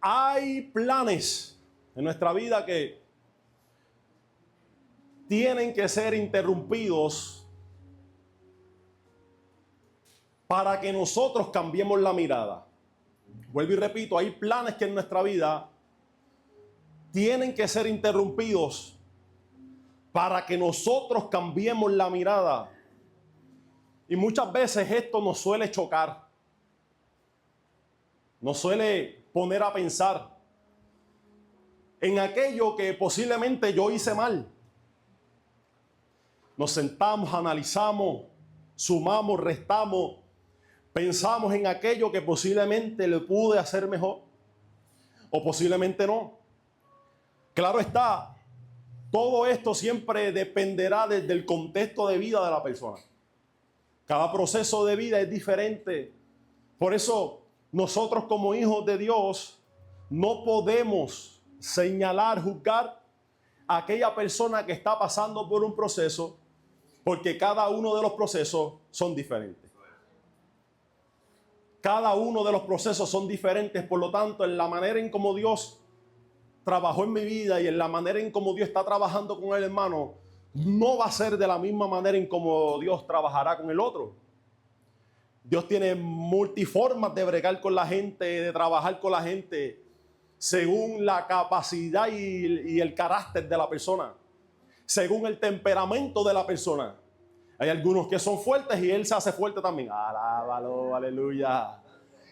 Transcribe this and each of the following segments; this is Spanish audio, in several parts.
Hay planes en nuestra vida que tienen que ser interrumpidos para que nosotros cambiemos la mirada. Vuelvo y repito, hay planes que en nuestra vida tienen que ser interrumpidos para que nosotros cambiemos la mirada. Y muchas veces esto nos suele chocar, nos suele poner a pensar en aquello que posiblemente yo hice mal. Nos sentamos, analizamos, sumamos, restamos, pensamos en aquello que posiblemente le pude hacer mejor o posiblemente no. Claro está, todo esto siempre dependerá del contexto de vida de la persona. Cada proceso de vida es diferente. Por eso nosotros como hijos de Dios no podemos señalar, juzgar a aquella persona que está pasando por un proceso, porque cada uno de los procesos son diferentes. Cada uno de los procesos son diferentes, por lo tanto, en la manera en cómo Dios trabajó en mi vida y en la manera en cómo Dios está trabajando con el hermano, no va a ser de la misma manera en cómo Dios trabajará con el otro. Dios tiene multiformas de bregar con la gente, de trabajar con la gente, según la capacidad y el carácter de la persona, según el temperamento de la persona. Hay algunos que son fuertes y Él se hace fuerte también. Alábalo, aleluya.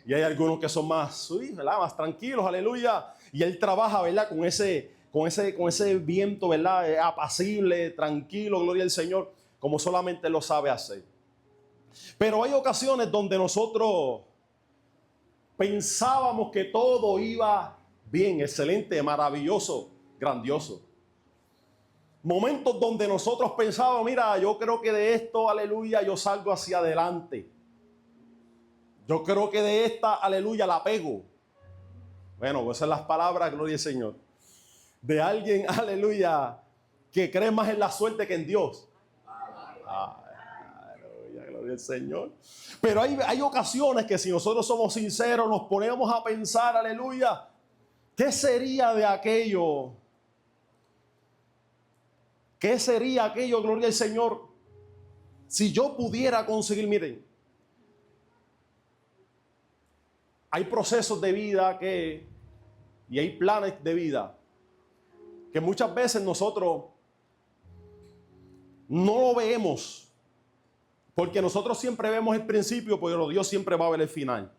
Y hay algunos que son más, ¿verdad?, más tranquilos, aleluya. Y Él trabaja, ¿verdad?, con ese viento, ¿verdad?, apacible, tranquilo, gloria al Señor, como solamente Él lo sabe hacer. Pero hay ocasiones donde nosotros pensábamos que todo iba bien, excelente, maravilloso, grandioso. Momentos donde nosotros pensábamos, mira, yo creo que de esto, aleluya, yo salgo hacia adelante. Yo creo que de esta, aleluya, la pego. Bueno, esas son las palabras, gloria al Señor, de alguien, aleluya, que cree más en la suerte que en Dios. Aleluya, gloria al Señor. Pero hay ocasiones que si nosotros somos sinceros, nos ponemos a pensar, aleluya, ¿qué sería de aquello? ¿Qué sería aquello, gloria al Señor, si yo pudiera conseguir? Miren, hay procesos de vida y hay planes de vida que muchas veces nosotros no lo vemos, porque nosotros siempre vemos el principio, pero Dios siempre va a ver el final.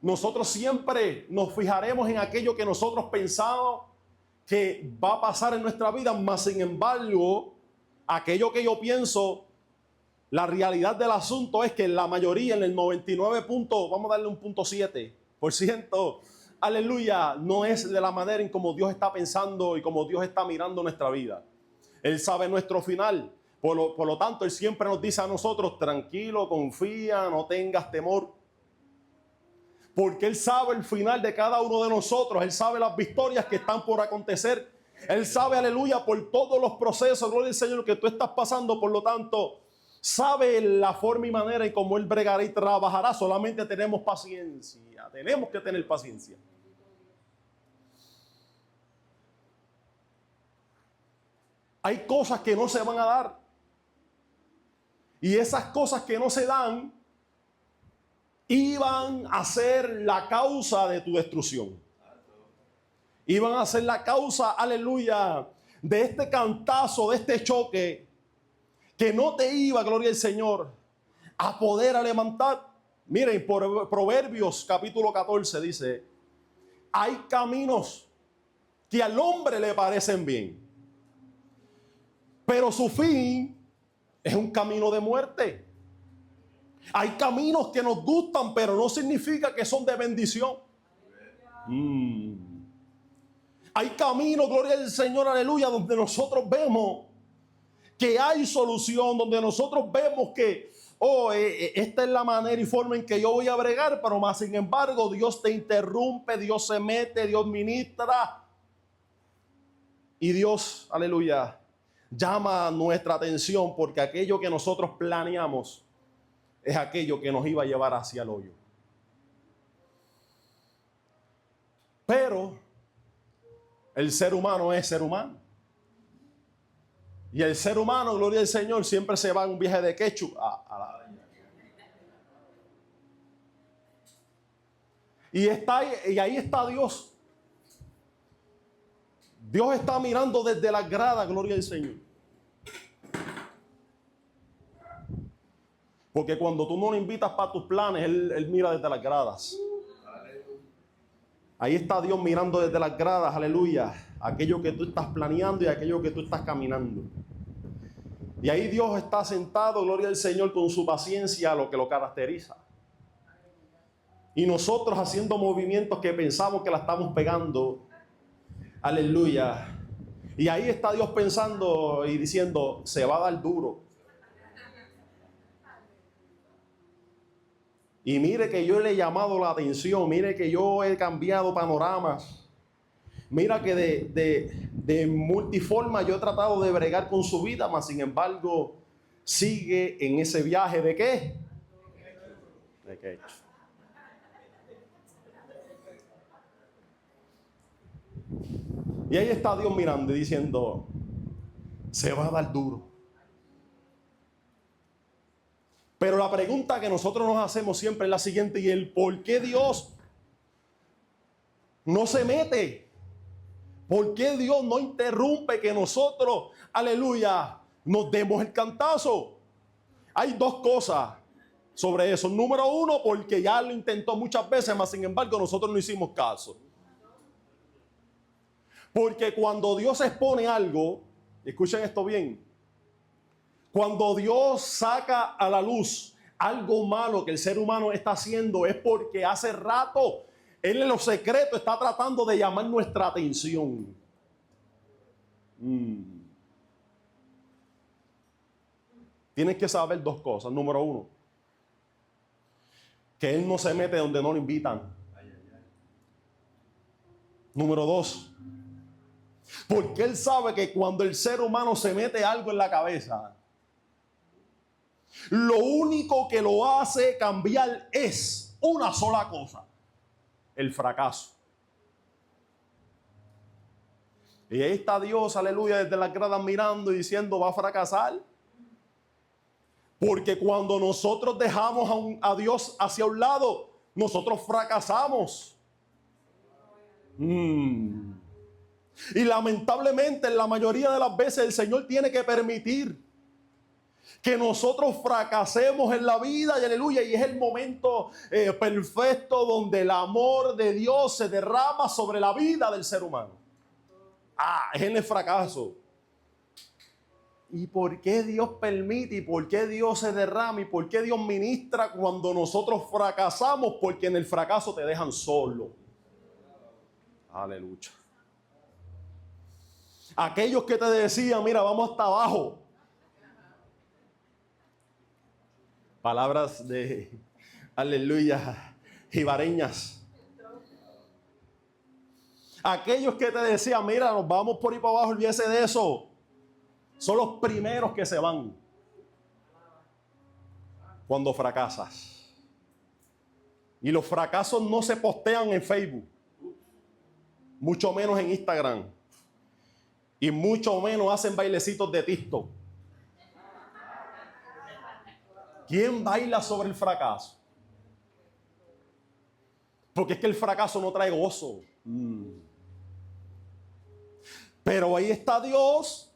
Nosotros siempre nos fijaremos en aquello que nosotros pensamos que va a pasar en nuestra vida, más sin embargo, aquello que yo pienso, la realidad del asunto es que la mayoría, en el 99 puntos, vamos a darle un 0.7%, aleluya, no es de la manera en como Dios está pensando y como Dios está mirando nuestra vida. Él sabe nuestro final, por lo tanto, Él siempre nos dice a nosotros, tranquilo, confía, no tengas temor. Porque Él sabe el final de cada uno de nosotros. Él sabe las victorias que están por acontecer. Él sabe, aleluya, por todos los procesos, gloria al Señor, que tú estás pasando. Por lo tanto, sabe la forma y manera en cómo Él bregará y trabajará. Solamente tenemos paciencia. Tenemos que tener paciencia. Hay cosas que no se van a dar. Y esas cosas que no se dan iban a ser la causa de tu destrucción. Iban a ser la causa, aleluya, de este cantazo, de este choque, que no te iba, gloria al Señor, a poder levantar. Miren, por Proverbios capítulo 14 dice, hay caminos que al hombre le parecen bien, pero su fin es un camino de muerte. Hay caminos que nos gustan, pero no significa que son de bendición. Hay caminos, gloria al Señor, aleluya, donde nosotros vemos que hay solución, donde nosotros vemos que, esta es la manera y forma en que yo voy a bregar, pero más sin embargo, Dios te interrumpe, Dios se mete, Dios ministra. Y Dios, aleluya, llama nuestra atención, porque aquello que nosotros planeamos es aquello que nos iba a llevar hacia el hoyo. Pero el ser humano es ser humano. Y el ser humano, gloria al Señor, siempre se va en un viaje de quechu y ahí está Dios. Dios está mirando desde las gradas, gloria al Señor. Porque cuando tú no lo invitas para tus planes, Él mira desde las gradas. Ahí está Dios mirando desde las gradas, aleluya, aquello que tú estás planeando y aquello que tú estás caminando. Y ahí Dios está sentado, gloria al Señor, con su paciencia, lo que lo caracteriza. Y nosotros haciendo movimientos que pensamos que la estamos pegando, aleluya. Y ahí está Dios pensando y diciendo, se va a dar duro. Y mire que yo le he llamado la atención, mire que yo he cambiado panoramas. Mira que de multiforma yo he tratado de bregar con su vida, mas sin embargo sigue en ese viaje ¿de qué? ¿De qué? Y ahí está Dios mirando y diciendo, se va a dar duro. Pero la pregunta que nosotros nos hacemos siempre es la siguiente, y el por qué Dios no se mete. ¿Por qué Dios no interrumpe que nosotros, aleluya, nos demos el cantazo? Hay dos cosas sobre eso. Número uno, porque ya lo intentó muchas veces, mas sin embargo nosotros no hicimos caso. Porque cuando Dios expone algo, escuchen esto bien, cuando Dios saca a la luz algo malo que el ser humano está haciendo, es porque hace rato Él en lo secreto está tratando de llamar nuestra atención. Tienes que saber dos cosas. Número uno, que Él no se mete donde no lo invitan. Número dos, porque Él sabe que cuando el ser humano se mete algo en la cabeza, lo único que lo hace cambiar es una sola cosa: el fracaso. Y ahí está Dios, aleluya, desde las gradas mirando y diciendo, va a fracasar. Porque cuando nosotros dejamos a Dios hacia un lado, nosotros fracasamos. Y lamentablemente, en la mayoría de las veces, el Señor tiene que permitir que nosotros fracasemos en la vida, y aleluya, y es el momento perfecto donde el amor de Dios se derrama sobre la vida del ser humano. Es en el fracaso. ¿Y por qué Dios permite? ¿Y por qué Dios se derrama? ¿Y por qué Dios ministra cuando nosotros fracasamos? Porque en el fracaso te dejan solo. Aleluya. Aquellos que te decían, mira, vamos hasta abajo. Palabras de, aleluya, jibareñas. Aquellos que te decían, mira, nos vamos por ahí para abajo, olvídese de eso, son los primeros que se van cuando fracasas. Y los fracasos no se postean en Facebook, mucho menos en Instagram, y mucho menos hacen bailecitos de TikTok. ¿Quién baila sobre el fracaso? Porque es que el fracaso no trae gozo. Pero ahí está Dios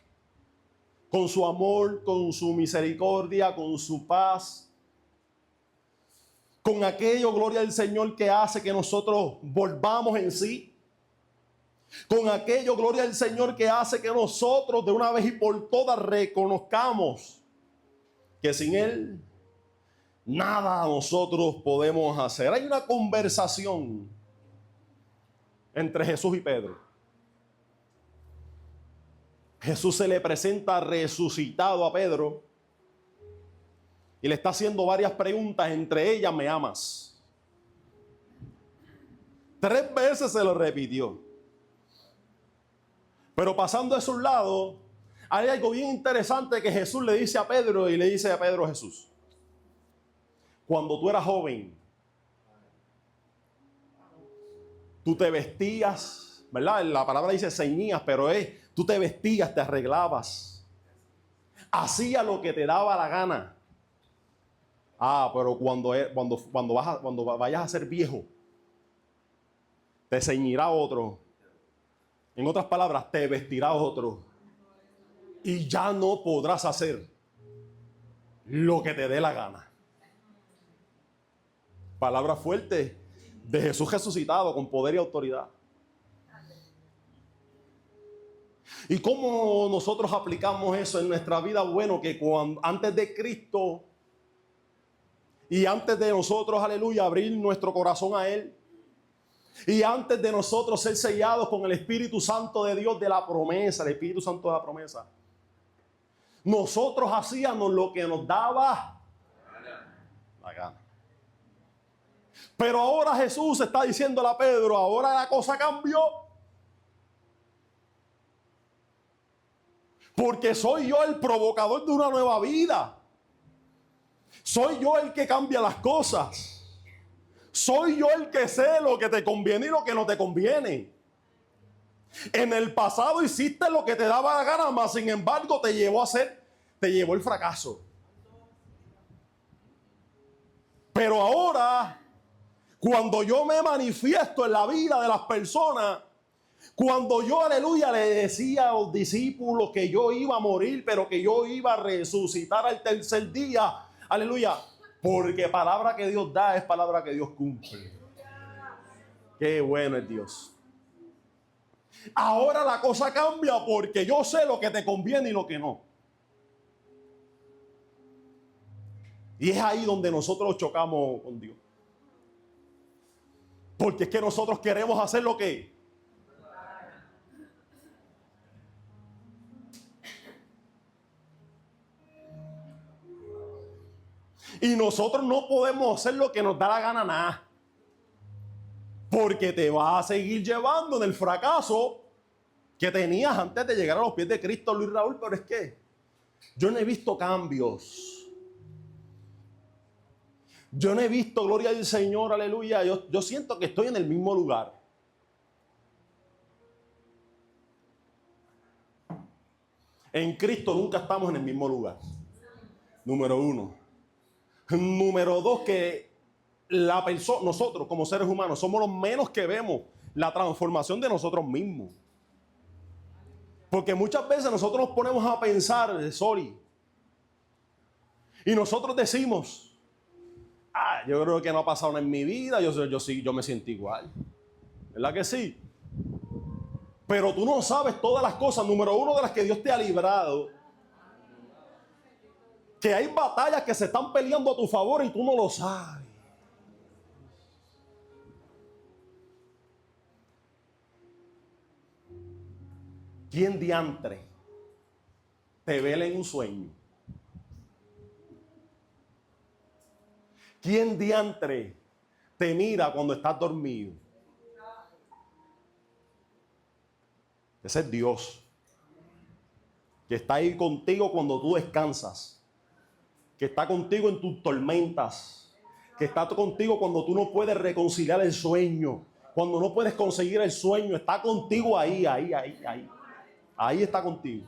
con su amor, con su misericordia, con su paz, con aquello, gloria al Señor, que hace que nosotros volvamos en sí, con aquello, gloria al Señor, que hace que nosotros de una vez y por todas reconozcamos que sin Él nada nosotros podemos hacer. Hay una conversación entre Jesús y Pedro. Jesús se le presenta resucitado a Pedro y le está haciendo varias preguntas, entre ellas, ¿me amas? 3 veces se lo repitió. Pero pasando a su lado, hay algo bien interesante que Jesús le dice a Pedro, y le dice a Pedro Jesús: cuando tú eras joven, Tú te vestías, ¿verdad? La palabra dice ceñías, pero tú te vestías, te arreglabas. Hacías lo que te daba la gana. Pero cuando vayas a ser viejo, te ceñirá otro. En otras palabras, te vestirá otro. Y ya no podrás hacer lo que te dé la gana. Palabra fuerte de Jesús resucitado con poder y autoridad. ¿Y cómo nosotros aplicamos eso en nuestra vida? Bueno, que antes de Cristo y antes de nosotros, aleluya, abrir nuestro corazón a Él, y antes de nosotros ser sellados con el Espíritu Santo de Dios de la promesa, el Espíritu Santo de la promesa, nosotros hacíamos lo que nos daba la gana. Pero ahora Jesús está diciéndole a Pedro, ahora la cosa cambió. Porque soy yo el provocador de una nueva vida. Soy yo el que cambia las cosas. Soy yo el que sé lo que te conviene y lo que no te conviene. En el pasado hiciste lo que te daba la gana, mas sin embargo te llevó el fracaso. Pero ahora, cuando yo me manifiesto en la vida de las personas, cuando yo, aleluya, le decía a los discípulos que yo iba a morir, pero que yo iba a resucitar al tercer día, aleluya, porque palabra que Dios da es palabra que Dios cumple. Qué bueno es Dios. Ahora la cosa cambia porque yo sé lo que te conviene y lo que no. Y es ahí donde nosotros chocamos con Dios. Porque es que nosotros queremos hacer lo que... Y nosotros no podemos hacer lo que nos da la gana nada. Porque te vas a seguir llevando en el fracaso que tenías antes de llegar a los pies de Cristo, Luis Raúl. Pero es que yo no he visto cambios. Yo no he visto gloria al Señor, aleluya. Yo siento que estoy en el mismo lugar. En Cristo nunca estamos en el mismo lugar. Número uno. Número dos, que nosotros como seres humanos somos los menos que vemos la transformación de nosotros mismos. Porque muchas veces nosotros nos ponemos a pensar, sorry, y nosotros decimos, yo creo que no ha pasado nada en mi vida, yo me siento igual. ¿Verdad que sí? Pero tú no sabes todas las cosas, número uno, de las que Dios te ha librado. Que hay batallas que se están peleando a tu favor y tú no lo sabes. ¿Quién diantre te vela en un sueño? ¿Quién diantre te mira cuando estás dormido? Ese es Dios, que está ahí contigo cuando tú descansas, que está contigo en tus tormentas, que está contigo cuando tú no puedes reconciliar el sueño, cuando no puedes conseguir el sueño, está contigo ahí. Ahí está contigo.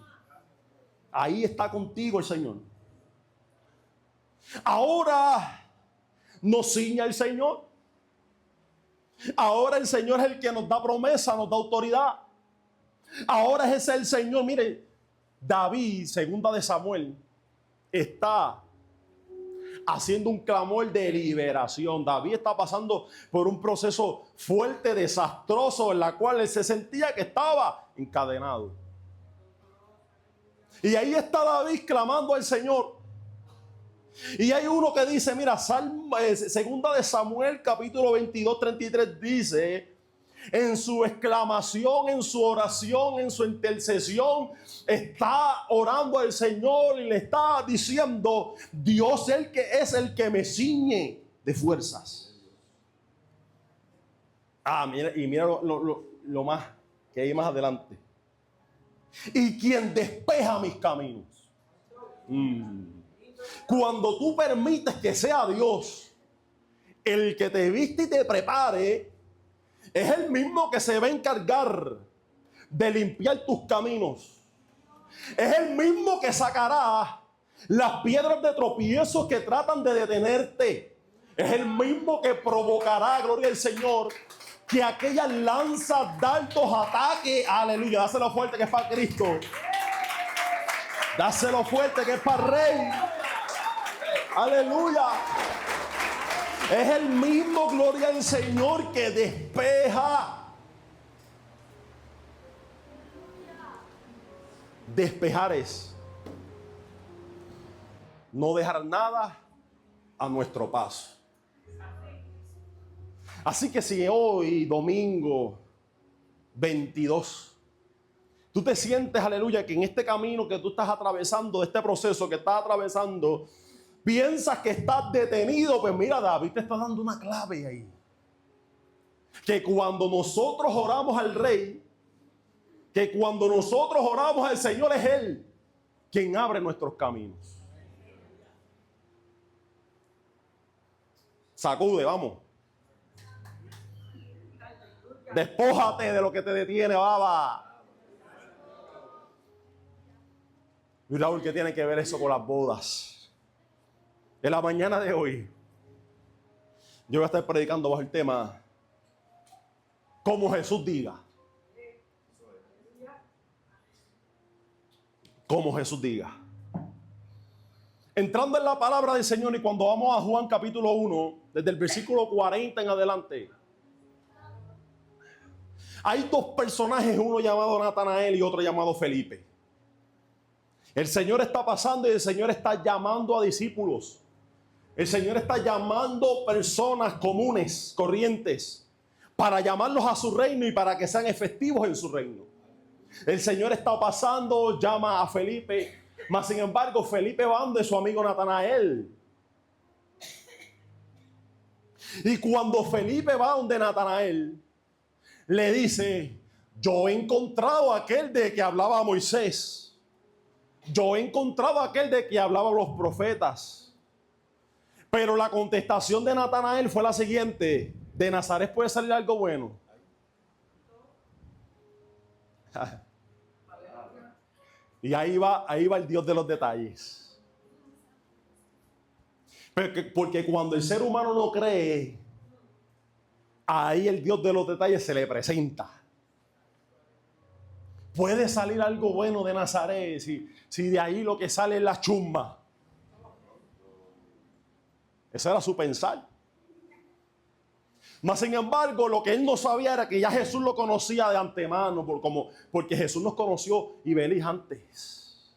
Ahí está contigo el Señor. Ahora nos ciña el Señor. Ahora el Señor es el que nos da promesa, nos da autoridad. Ahora es el Señor. Mire, David, segunda de Samuel, está haciendo un clamor de liberación. David está pasando por un proceso fuerte, desastroso, en la cual él se sentía que estaba encadenado. Y ahí está David clamando al Señor. Y hay uno que dice, mira, segunda de Samuel, capítulo 22, 33, dice, en su exclamación, en su oración, en su intercesión, está orando al Señor y le está diciendo, Dios es el que me ciñe de fuerzas. Mira lo más que hay más adelante. Y quien despeja mis caminos. Cuando tú permites que sea Dios el que te viste y te prepare, es el mismo que se va a encargar de limpiar tus caminos. Es el mismo que sacará las piedras de tropiezo que tratan de detenerte. Es el mismo que provocará, gloria al Señor, que aquellas lanzas, dardos, ataques, aleluya, dáselo fuerte que es para Cristo. Dáselo fuerte que es para el Rey. Aleluya. Es el mismo, gloria al Señor, que despeja. Despejar es no dejar nada a nuestro paso. Así que si hoy, domingo 22, tú te sientes, aleluya, que en este camino que tú estás atravesando, este proceso que estás atravesando, piensas que estás detenido, pues mira, David te está dando una clave ahí. Que cuando nosotros oramos al Rey, que cuando nosotros oramos al Señor, es Él quien abre nuestros caminos. Sacude, vamos. Despójate de lo que te detiene, baba. Y Raúl, ¿qué tiene que ver eso con las bodas? En la mañana de hoy, yo voy a estar predicando bajo el tema como Jesús diga. Como Jesús diga. Entrando en la palabra del Señor, y cuando vamos a Juan capítulo 1, desde el versículo 40 en adelante, hay dos personajes, uno llamado Natanael y otro llamado Felipe. El Señor está pasando y el Señor está llamando a discípulos. El Señor está llamando personas comunes, corrientes, para llamarlos a su reino y para que sean efectivos en su reino. El Señor está pasando, llama a Felipe, mas sin embargo Felipe va donde su amigo Natanael. Y cuando Felipe va donde Natanael, le dice: yo he encontrado a aquel de que hablaba Moisés. Yo he encontrado a aquel de que hablaban los profetas. Pero la contestación de Natanael fue la siguiente: de Nazaret puede salir algo bueno. Y ahí va el Dios de los detalles. Porque cuando el ser humano no cree, ahí el Dios de los detalles se le presenta. Puede salir algo bueno de Nazaret si de ahí lo que sale es la chumba. Ese era su pensar. Mas sin embargo, lo que él no sabía era que ya Jesús lo conocía de antemano, porque Jesús nos conoció y Belis antes.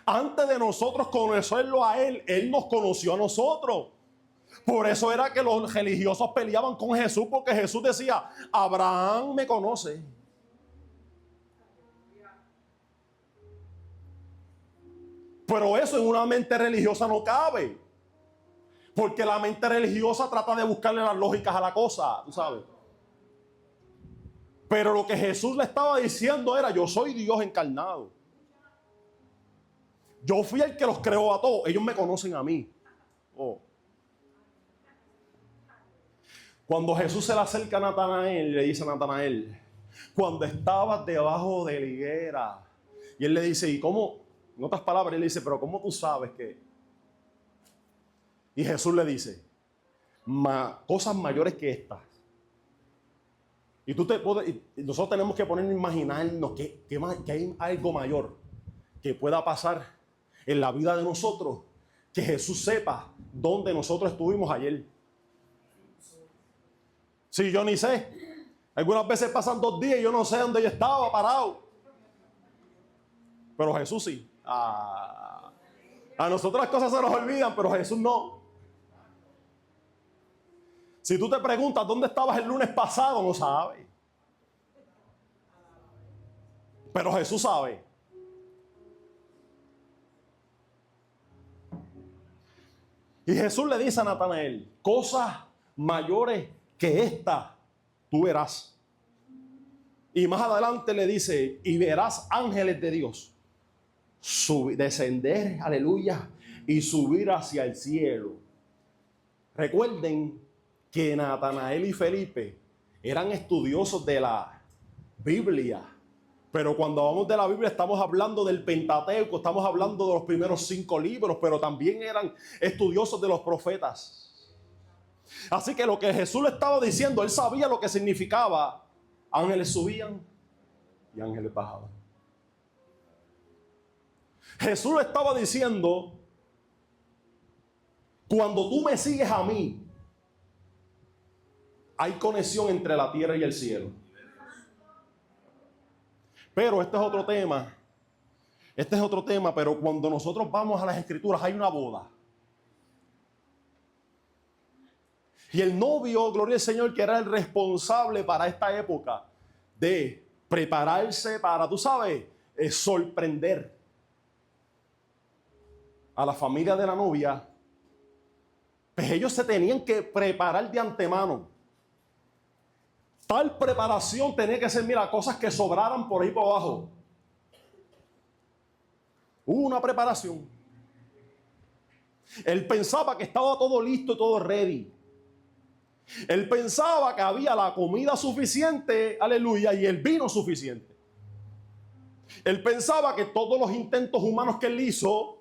Antes de nosotros conocerlo a él, él nos conoció a nosotros. Por eso era que los religiosos peleaban con Jesús, porque Jesús decía: Abraham me conoce. Pero eso en una mente religiosa no cabe. Porque la mente religiosa trata de buscarle las lógicas a la cosa, tú sabes. Pero lo que Jesús le estaba diciendo era: yo soy Dios encarnado. Yo fui el que los creó a todos. Ellos me conocen a mí. Oh. Cuando Jesús se le acerca a Natanael, le dice a Natanael: cuando estabas debajo de la higuera. Y él le dice: ¿y cómo? En otras palabras, él le dice: pero ¿cómo tú sabes que? Y Jesús le dice: cosas mayores que estas. Y nosotros tenemos que ponernos a imaginarnos que hay algo mayor que pueda pasar en la vida de nosotros, que Jesús sepa dónde nosotros estuvimos ayer. Sí, yo ni sé. Algunas veces pasan 2 días y yo no sé dónde yo estaba parado. Pero Jesús sí. A nosotros las cosas se nos olvidan, pero Jesús no. Si tú te preguntas dónde estabas el lunes pasado, no sabes. Pero Jesús sabe. Y Jesús le dice a Natanael: cosas mayores que esta tú verás. Y más adelante le dice: y verás ángeles de Dios descender, aleluya, y subir hacia el cielo. Recuerden que Natanael y Felipe eran estudiosos de la Biblia. Pero cuando hablamos de la Biblia estamos hablando del Pentateuco, estamos hablando de los primeros 5 libros, pero también eran estudiosos de los profetas. Así que lo que Jesús le estaba diciendo, él sabía lo que significaba. Ángeles subían y ángeles bajaban. Jesús le estaba diciendo, cuando tú me sigues a mí, hay conexión entre la tierra y el cielo. Pero este es otro tema. Este es otro tema, pero cuando nosotros vamos a las Escrituras hay una boda. Y el novio, gloria al Señor, que era el responsable para esta época de prepararse para, tú sabes, sorprender a la familia de la novia, pues ellos se tenían que preparar de antemano. Tal preparación tenía que ser, mira, cosas que sobraran por ahí por abajo. Hubo una preparación. Él pensaba que estaba todo listo y todo ready. Él pensaba que había la comida suficiente, aleluya, y el vino suficiente. Él pensaba que todos los intentos humanos que él hizo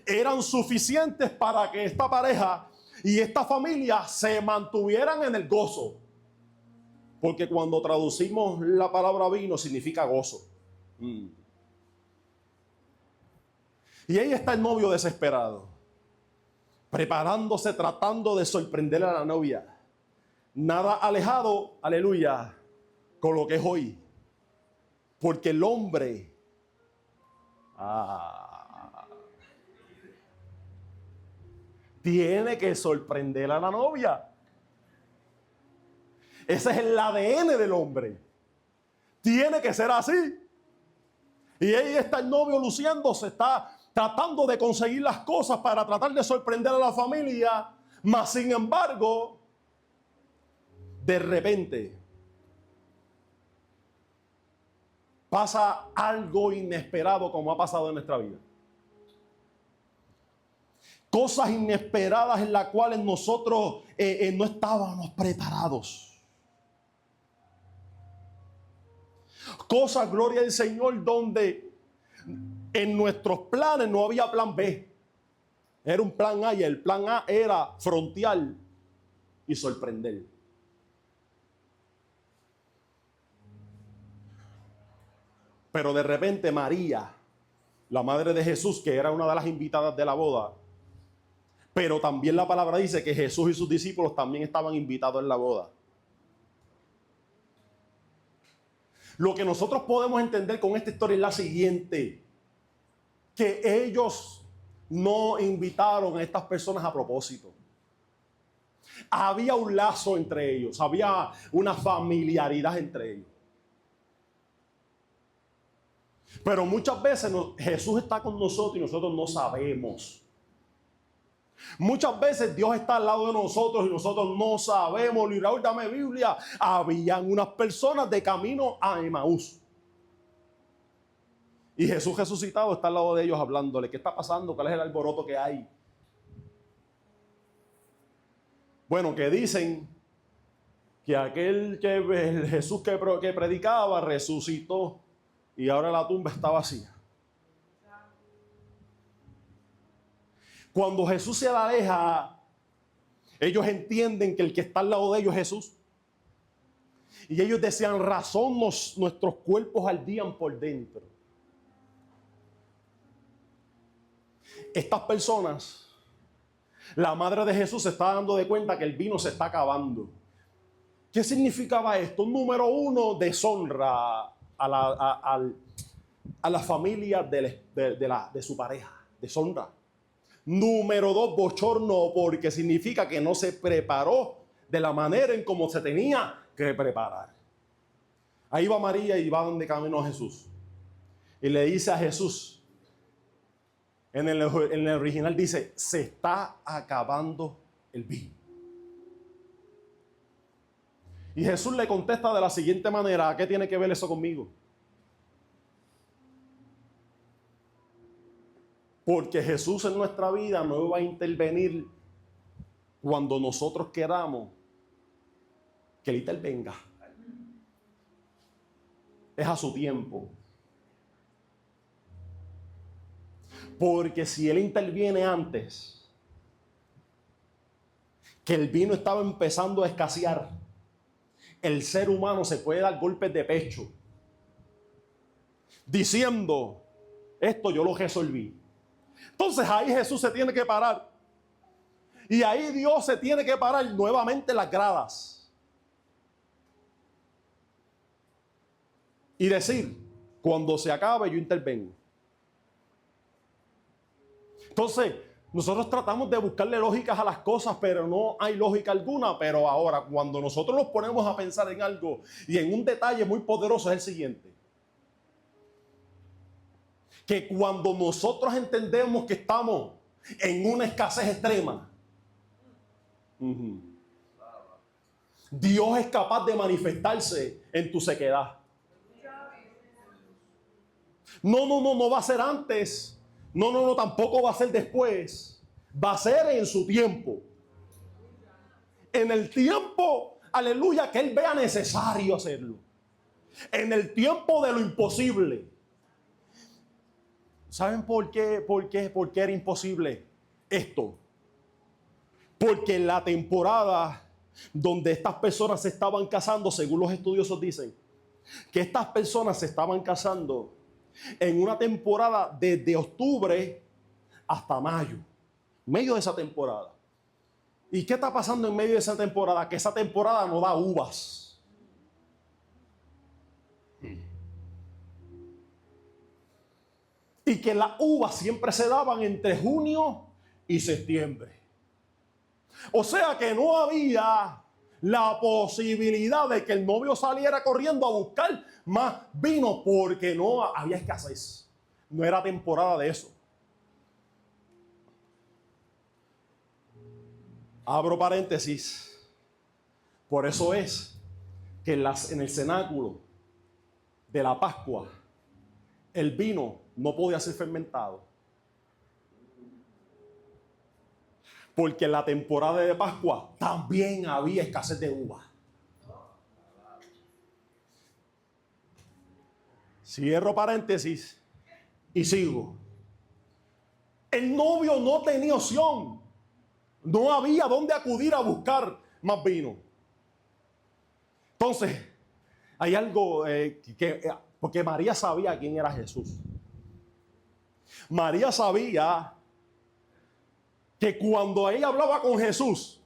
eran suficientes para que esta pareja y esta familia se mantuvieran en el gozo. Porque cuando traducimos la palabra vino significa gozo. Y ahí está el novio desesperado, preparándose, tratando de sorprender a la novia. Nada alejado, aleluya, con lo que es hoy. Porque el hombre tiene que sorprender a la novia. Ese es el ADN del hombre. Tiene que ser así. Y ahí está el novio luciéndose, está tratando de conseguir las cosas para tratar de sorprender a la familia. Mas sin embargo, de repente pasa algo inesperado como ha pasado en nuestra vida. Cosas inesperadas en las cuales nosotros no estábamos preparados. Cosas, gloria al Señor, donde en nuestros planes no había plan B. Era un plan A y el plan A era frontear y sorprender. Pero de repente María, la madre de Jesús, que era una de las invitadas de la boda, pero también la palabra dice que Jesús y sus discípulos también estaban invitados en la boda. Lo que nosotros podemos entender con esta historia es la siguiente: que ellos no invitaron a estas personas a propósito. Había un lazo entre ellos, había una familiaridad entre ellos. Pero muchas veces Jesús está con nosotros y nosotros no sabemos. Muchas veces Dios está al lado de nosotros y nosotros no sabemos. Y Raúl, dame Biblia. Habían unas personas de camino a Emaús. Y Jesús resucitado está al lado de ellos hablándole. ¿Qué está pasando? ¿Cuál es el alboroto que hay? Bueno, que dicen que aquel el Jesús que predicaba resucitó y ahora la tumba está vacía. Cuando Jesús se aleja, ellos entienden que el que está al lado de ellos es Jesús. Y ellos decían, razón nuestros cuerpos ardían por dentro. Estas personas, la madre de Jesús se está dando de cuenta que el vino se está acabando. ¿Qué significaba esto? Número uno, deshonra a la familia de su pareja. Deshonra. Número dos, bochorno, porque significa que no se preparó de la manera en como se tenía que preparar. Ahí va María y va de camino a Jesús. Y le dice a Jesús, en el original dice, se está acabando el vino. Y Jesús le contesta de la siguiente manera, ¿a qué tiene que ver eso conmigo? Porque Jesús en nuestra vida no va a intervenir cuando nosotros queramos, que Él intervenga. Es a su tiempo. Porque si Él interviene antes, que el vino estaba empezando a escasear, el ser humano se puede dar golpes de pecho diciendo, esto yo lo resolví. Entonces ahí Jesús se tiene que parar. Y ahí Dios se tiene que parar nuevamente en las gradas. Y decir, cuando se acabe yo intervengo. Entonces, nosotros tratamos de buscarle lógicas a las cosas, pero no hay lógica alguna. Pero ahora, cuando nosotros nos ponemos a pensar en algo y en un detalle muy poderoso es el siguiente. Que cuando nosotros entendemos que estamos en una escasez extrema, Dios es capaz de manifestarse en tu sequedad. No va a ser antes. No, tampoco va a ser después. Va a ser en su tiempo. En el tiempo, aleluya, que Él vea necesario hacerlo. En el tiempo de lo imposible. ¿Saben por qué era imposible esto? Porque en la temporada donde estas personas se estaban casando, según los estudiosos dicen, que estas personas se estaban casando en una temporada desde octubre hasta mayo, medio de esa temporada. ¿Y qué está pasando en medio de esa temporada? Que esa temporada no da uvas. Y que las uvas siempre se daban entre junio y septiembre. O sea que no había la posibilidad de que el novio saliera corriendo a buscar más vino porque no había escasez. No era temporada de eso. Abro paréntesis. Por eso es que en el cenáculo de la Pascua el vino no podía ser fermentado. Porque en la temporada de Pascua también había escasez de uva. Cierro paréntesis y sigo. El novio no tenía opción. No había dónde acudir a buscar más vino. Entonces, hay algo porque María sabía quién era Jesús. María sabía que cuando ella hablaba con Jesús,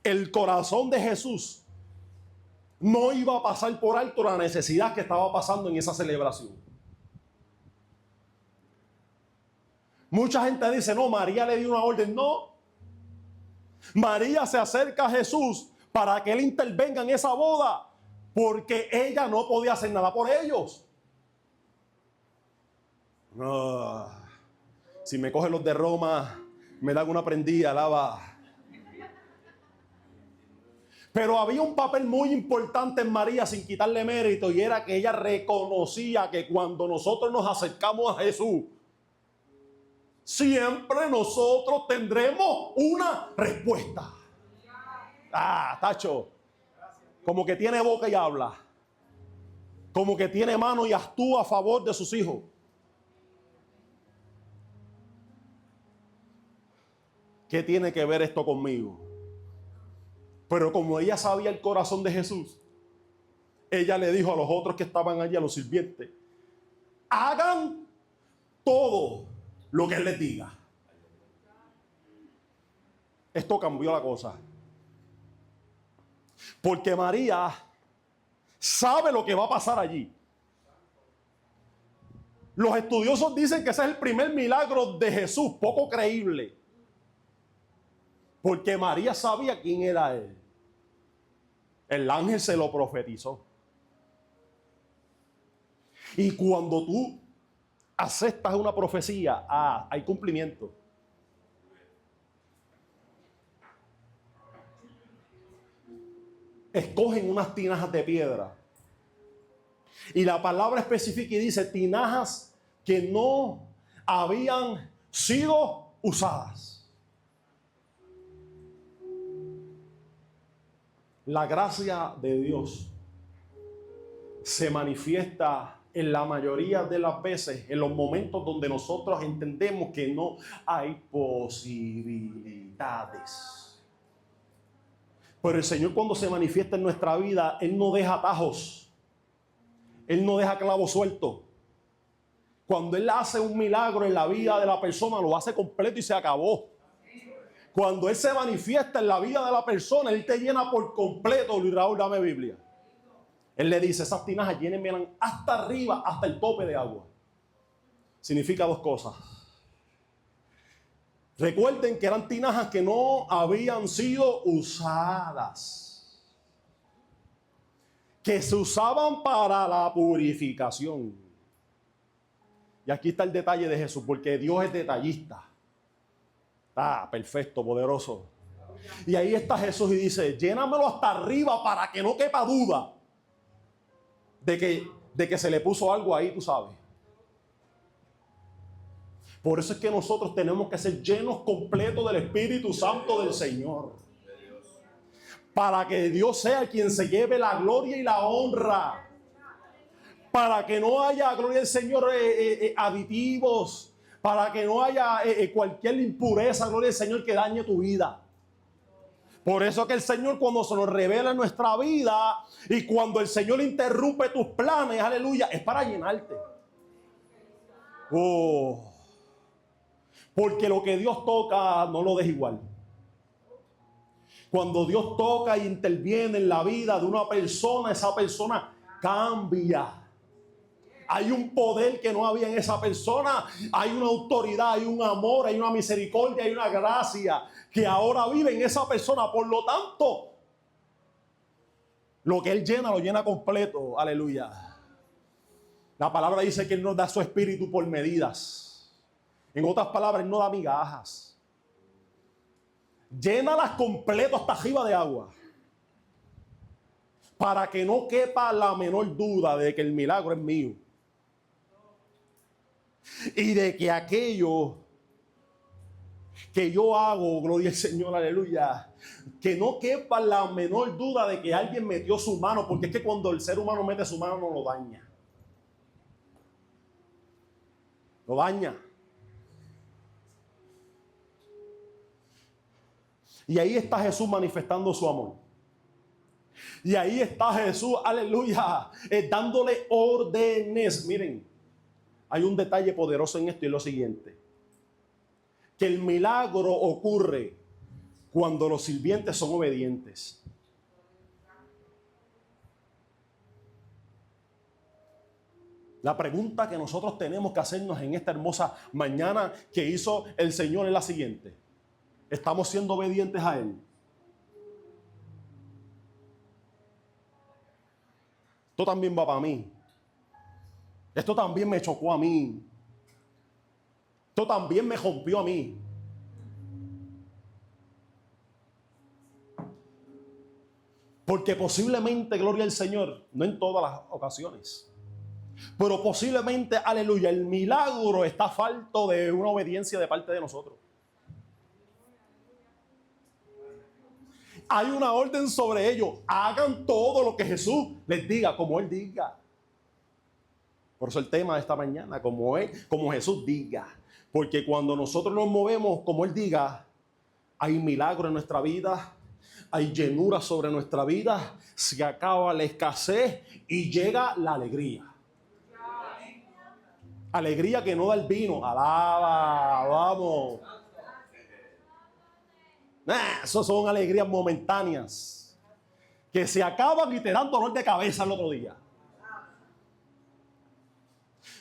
el corazón de Jesús no iba a pasar por alto la necesidad que estaba pasando en esa celebración. Mucha gente dice, no, María le dio una orden. No. María se acerca a Jesús para que Él intervenga en esa boda, porque ella no podía hacer nada por ellos. Si me cogen los de Roma, me dan una prendida, alaba. Pero había un papel muy importante en María sin quitarle mérito, y era que ella reconocía que cuando nosotros nos acercamos a Jesús, siempre nosotros tendremos una respuesta. Tacho, como que tiene boca y habla, como que tiene mano y actúa a favor de sus hijos. ¿Qué tiene que ver esto conmigo? Pero como ella sabía el corazón de Jesús, ella le dijo a los otros que estaban allí, a los sirvientes, hagan todo lo que Él les diga. Esto cambió la cosa. Porque María sabe lo que va a pasar allí. Los estudiosos dicen que ese es el primer milagro de Jesús, poco creíble. Porque María sabía quién era Él. El ángel se lo profetizó. Y cuando tú aceptas una profecía, hay cumplimiento. Escogen unas tinajas de piedra. Y la palabra específica y dice tinajas que no habían sido usadas. La gracia de Dios se manifiesta en la mayoría de las veces en los momentos donde nosotros entendemos que no hay posibilidades. Pero el Señor, cuando se manifiesta en nuestra vida, Él no deja atajos. Él no deja clavos sueltos. Cuando Él hace un milagro en la vida de la persona, lo hace completo y se acabó. Cuando Él se manifiesta en la vida de la persona, Él te llena por completo. Luis Raúl, dame Biblia. Él le dice, esas tinajas llénenme hasta arriba, hasta el tope de agua. Significa dos cosas. Recuerden que eran tinajas que no habían sido usadas, que se usaban para la purificación. Y aquí está el detalle de Jesús, porque Dios es detallista. Perfecto, poderoso. Y ahí está Jesús y dice, llénamelo hasta arriba para que no quepa duda de que se le puso algo ahí, tú sabes. Por eso es que nosotros tenemos que ser llenos completos del Espíritu Santo del Señor. Para que Dios sea quien se lleve la gloria y la honra. Para que no haya, gloria al Señor, aditivos. Para que no haya cualquier impureza, gloria al Señor, que dañe tu vida. Por eso que el Señor, cuando se nos revela en nuestra vida y cuando el Señor interrumpe tus planes, aleluya, es para llenarte. Porque lo que Dios toca no lo deja igual. Cuando Dios toca e interviene en la vida de una persona, esa persona cambia. Hay un poder que no había en esa persona. Hay una autoridad, hay un amor, hay una misericordia, hay una gracia que ahora vive en esa persona. Por lo tanto, lo que Él llena, lo llena completo. Aleluya. La palabra dice que Él nos da su espíritu por medidas. En otras palabras, Él no da migajas. Llénalas completo hasta arriba de agua. Para que no quepa la menor duda de que el milagro es mío. Y de que aquello que yo hago, gloria al Señor, aleluya, que no quepa la menor duda de que alguien metió su mano, porque es que cuando el ser humano mete su mano no lo daña. Lo daña. Y ahí está Jesús manifestando su amor. Y ahí está Jesús, aleluya, dándole órdenes. Miren, hay un detalle poderoso en esto y es lo siguiente. Que el milagro ocurre cuando los sirvientes son obedientes. La pregunta que nosotros tenemos que hacernos en esta hermosa mañana que hizo el Señor es la siguiente. ¿Estamos siendo obedientes a Él? Esto también va para mí. Esto también me chocó a mí. Esto también me rompió a mí. Porque posiblemente, gloria al Señor, no en todas las ocasiones, pero posiblemente, aleluya, el milagro está falto de una obediencia de parte de nosotros. Hay una orden sobre ellos. Hagan todo lo que Jesús les diga, como Él diga. Por eso el tema de esta mañana, como Jesús diga. Porque cuando nosotros nos movemos como Él diga, hay milagro en nuestra vida, hay llenura sobre nuestra vida, se acaba la escasez y llega la alegría. Alegría que no da el vino. Alaba, vamos. Eso son alegrías momentáneas que se acaban y te dan dolor de cabeza el otro día.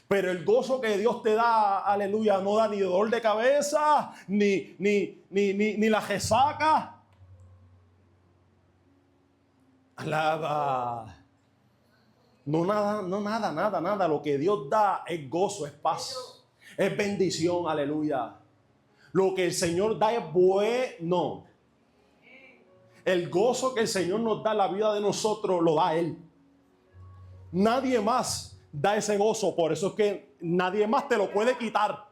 Pero el gozo que Dios te da, aleluya, no da ni dolor de cabeza, ni la resaca. Alaba. No nada. Lo que Dios da es gozo, es paz, es bendición, aleluya. Lo que el Señor da es bueno. El gozo que el Señor nos da en la vida de nosotros lo da Él. Nadie más da ese gozo, por eso es que nadie más te lo puede quitar.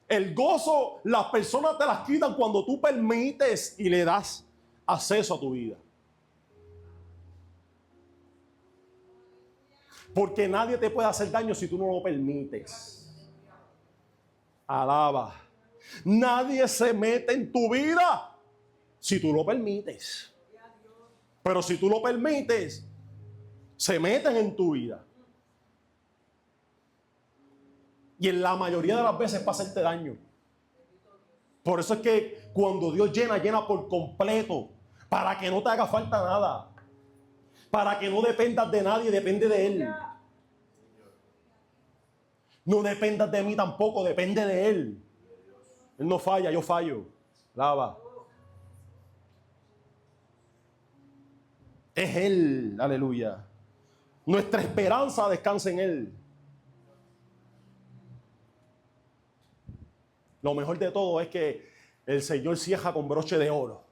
El gozo, las personas te las quitan cuando tú permites y le das acceso a tu vida. Porque nadie te puede hacer daño si tú no lo permites. Alaba. Nadie se mete en tu vida si tú lo permites. Pero si tú lo permites, se meten en tu vida. Y en la mayoría de las veces para hacerte daño. Por eso es que cuando Dios llena, llena por completo. Para que no te haga falta nada. Para que no dependas de nadie, depende de Él. No dependas de mí tampoco, depende de Él. Él no falla, yo fallo. Lava. Es Él, aleluya. Nuestra esperanza descansa en Él. Lo mejor de todo es que el Señor cierra con broche de oro.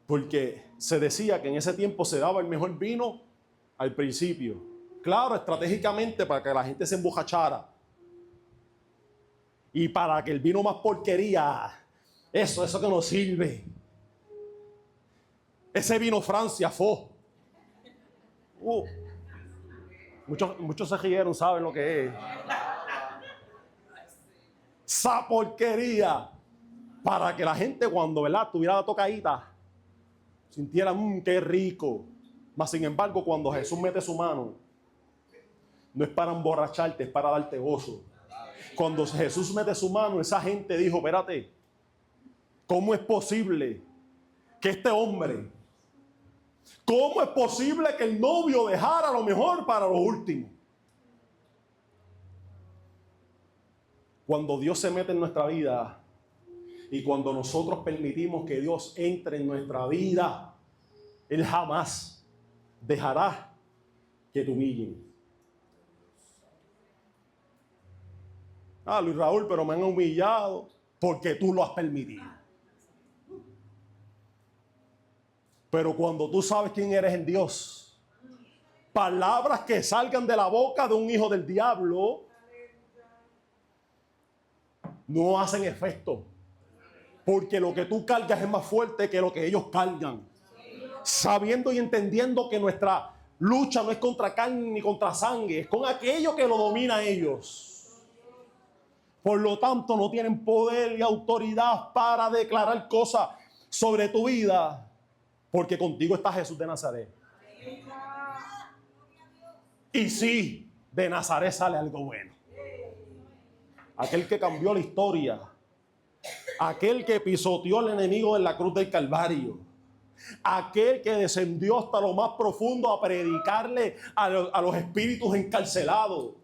Porque se decía que en ese tiempo se daba el mejor vino al principio. Claro, estratégicamente para que la gente se embojachara. Y para que el vino más porquería, eso que nos sirve. Ese vino Francia, fo. Muchos se rieron, saben lo que es. Esa porquería. Para que la gente cuando, ¿verdad?, tuviera la tocadita, sintiera, qué rico. Mas sin embargo, cuando Jesús mete su mano, no es para emborracharte, es para darte gozo. Cuando Jesús mete su mano, esa gente dijo, espérate, ¿cómo es posible que este hombre, cómo es posible que el novio dejara lo mejor para lo último? Cuando Dios se mete en nuestra vida y cuando nosotros permitimos que Dios entre en nuestra vida, Él jamás dejará que te humillen. Luis Raúl, pero me han humillado porque tú lo has permitido. Pero cuando tú sabes quién eres en Dios, palabras que salgan de la boca de un hijo del diablo no hacen efecto. Porque lo que tú cargas es más fuerte que lo que ellos cargan. Sabiendo y entendiendo que nuestra lucha no es contra carne ni contra sangre, es con aquello que lo domina a ellos. Por lo tanto, no tienen poder y autoridad para declarar cosas sobre tu vida, porque contigo está Jesús de Nazaret. Y sí, de Nazaret sale algo bueno. Aquel que cambió la historia, aquel que pisoteó al enemigo en la cruz del Calvario, aquel que descendió hasta lo más profundo a predicarle a los espíritus encarcelados,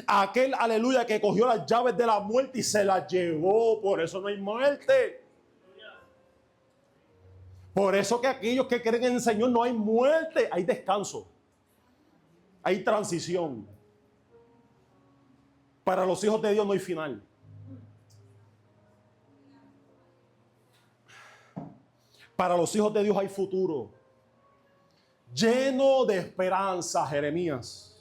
aquel, aleluya, que cogió las llaves de la muerte y se las llevó. Por eso no hay muerte. Por eso que aquellos que creen en el Señor no hay muerte, hay descanso, hay transición. Para los hijos de Dios no hay final. Para los hijos de Dios hay futuro. Lleno de esperanza, Jeremías.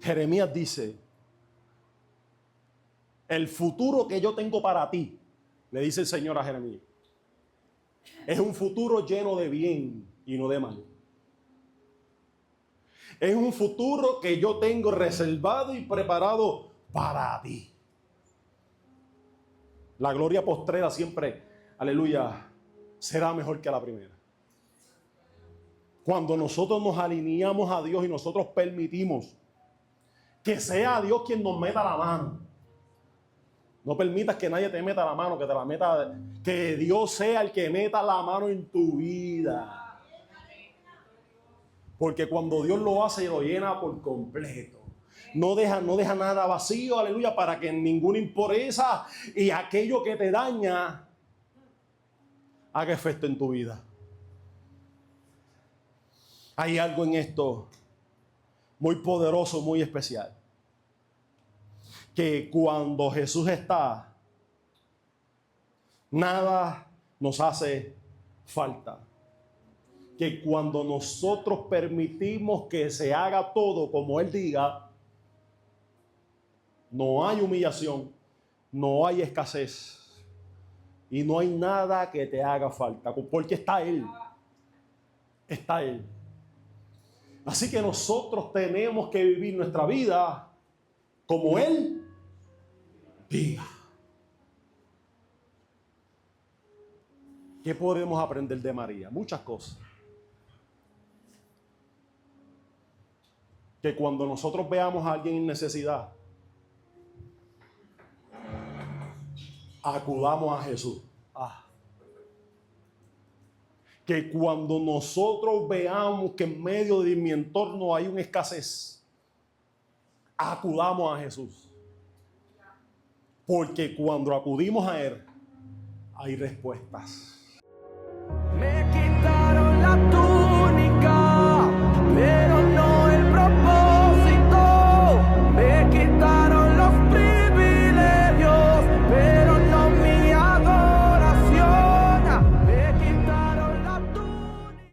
Jeremías dice, el futuro que yo tengo para ti, le dice el Señor a Jeremías, es un futuro lleno de bien y no de mal. Es un futuro que yo tengo reservado y preparado para ti. La gloria postrera siempre, aleluya, será mejor que la primera. Cuando nosotros nos alineamos a Dios y nosotros permitimos que sea Dios quien nos meta la mano. No permitas que nadie te meta la mano, que te la meta, que Dios sea el que meta la mano en tu vida. Porque cuando Dios lo hace, lo llena por completo. No deja nada vacío, aleluya, para que ninguna impureza y aquello que te daña haga efecto en tu vida. Hay algo en esto muy poderoso, muy especial. Que cuando Jesús está, nada nos hace falta. Que cuando nosotros permitimos que se haga todo como Él diga, no hay humillación, no hay escasez y no hay nada que te haga falta, porque está Él. está Él. Así que nosotros tenemos que vivir nuestra vida como Él diga. ¿Qué podemos aprender de María? Muchas cosas. Que cuando nosotros veamos a alguien en necesidad, acudamos a Jesús. Que cuando nosotros veamos que en medio de mi entorno hay una escasez, acudamos a Jesús. Porque cuando acudimos a Él, hay respuestas.